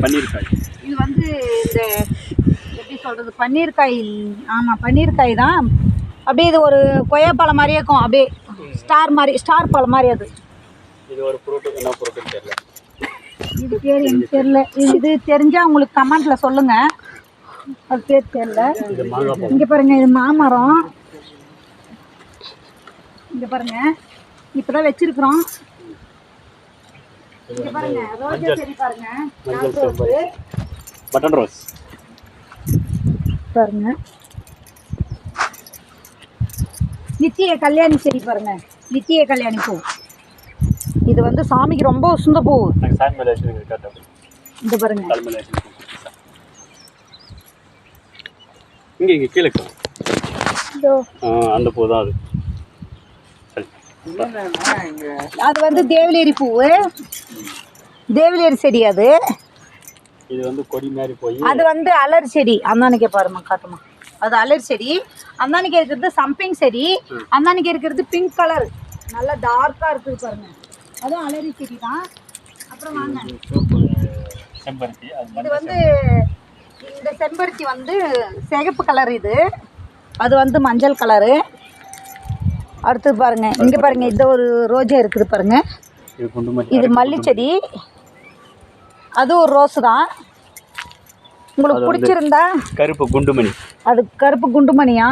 பன்னீர்காய். இது வந்து இந்த எப்படி சொல்கிறது, பன்னீர்காய். ஆமாம், பன்னீர்காய் தான். அப்படியே இது ஒரு கொய்யாப்பழம் மாதிரியே இருக்கும், அப்படியே ஸ்டார் மாதிரி, ஸ்டார் பழம் மாதிரி. அது இது ஒரு ஃப்ரூட், என்ன ஃப்ரூட்னு தெரியல. இது பேர் எனக்கு தெரியல. இது தெரிஞ்சால் உங்களுக்கு கமெண்ட்டில் சொல்லுங்கள். அது பேர் தெரியல. இங்கே பாருங்கள், இது மாமரம். இங்கே பாருங்கள், இப்போ தான் வச்சுருக்குறோம். இங்கே பாருங்கள், ரோஜா செடி பாருங்கள், பட்டன் ரோஸ் பாருங்க. நித்திய கல்யாணி செடி பாருங்க, நித்திய கல்யாணி பூ. இது வந்து சாமிக்கு ரொம்ப உசுந்த பூ. இந்த பாருங்க, இங்கே கீழே அந்த பூ தான் அது. அது வந்து தேவலேரி பூ, தேவலேரி செடி. அது இது வந்து கொடி மாதிரி போய் அது வந்து அலர் செடி. அந்தானிக்கே பாருமா, காட்டுமா. அது அலர் செடி. அந்தானிக்கு இருக்கிறது சம்பிங் செடி. அந்தானிக்கு இருக்கிறது பிங்க் கலர், நல்லா டார்க்காக இருக்குது பாருங்க. அதுவும் அலரி செடி தான். அப்புறம் வாங்க, செம்பருத்தி. இது வந்து இந்த செம்பருத்தி வந்து சிகப்பு கலர். இது அது வந்து மஞ்சள் கலரு. அடுத்து பாருங்க, இங்கே பாருங்க, இந்த ஒரு ரோஜா இருக்குது பாருங்க. இது மல்லி செடி. அது ஒரு ரோஸு தான். உங்களுக்கு பிடிச்சிருந்தா கருப்பு குண்டுமணி, அது கருப்பு குண்டுமணியா.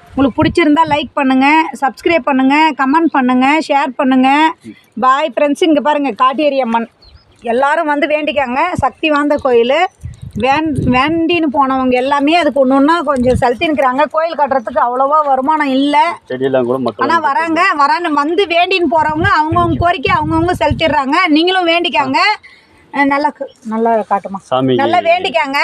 உங்களுக்கு பிடிச்சிருந்தா லைக் பண்ணுங்கள், சப்ஸ்கிரைப் பண்ணுங்கள், கமெண்ட் பண்ணுங்கள், ஷேர் பண்ணுங்கள். Bye friends. இங்கே பாருங்கள், காட்டேரி அம்மன். எல்லோரும் வந்து வேண்டிக்காங்க. சக்தி வாய்ந்த கோயில். வேண்டின்னு போனவங்க எல்லாமே அதுக்கு ஒன்று ஒன்றா கொஞ்சம் செலுத்தினுக்கிறாங்க. கோயில் கட்டுறதுக்கு அவ்வளோவா வருமானம் இல்லை, ஆனால் வரான்னு வந்து வேண்டின்னு போகிறவங்க அவங்கவுங்க கோரிக்கை அவங்கவுங்க செலுத்திடுறாங்க. நீங்களும் வேண்டிக்காங்க. நல்லா காட்டுமா, நல்லா வேண்டிக்காங்க.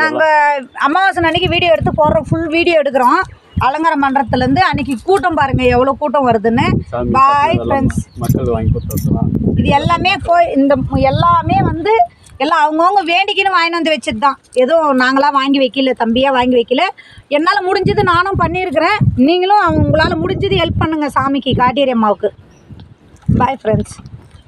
நாங்கள் அமாவாசை அன்னைக்கு வீடியோ எடுத்து போடுறோம், ஃபுல் வீடியோ எடுக்கிறோம். அலங்கார மன்றத்துலேருந்து அன்னைக்கு கூட்டம் பாருங்கள், எவ்வளோ கூட்டம் வருதுன்னு. Bye friends. இது எல்லாமே இந்த எல்லாமே வந்து எல்லாம் அவங்கவுங்க வேண்டிக்கின்னு வாங்கிட்டு வந்து வச்சது தான். எதுவும் நாங்களாம் வாங்கி வைக்கல, தம்பியாக வாங்கி வைக்கல. என்னால் முடிஞ்சது நானும் பண்ணியிருக்கிறேன். நீங்களும் உங்களால் முடிஞ்சது ஹெல்ப் பண்ணுங்கள் சாமிக்கு, காட்டேரி அம்மாவுக்கு. Bye friends.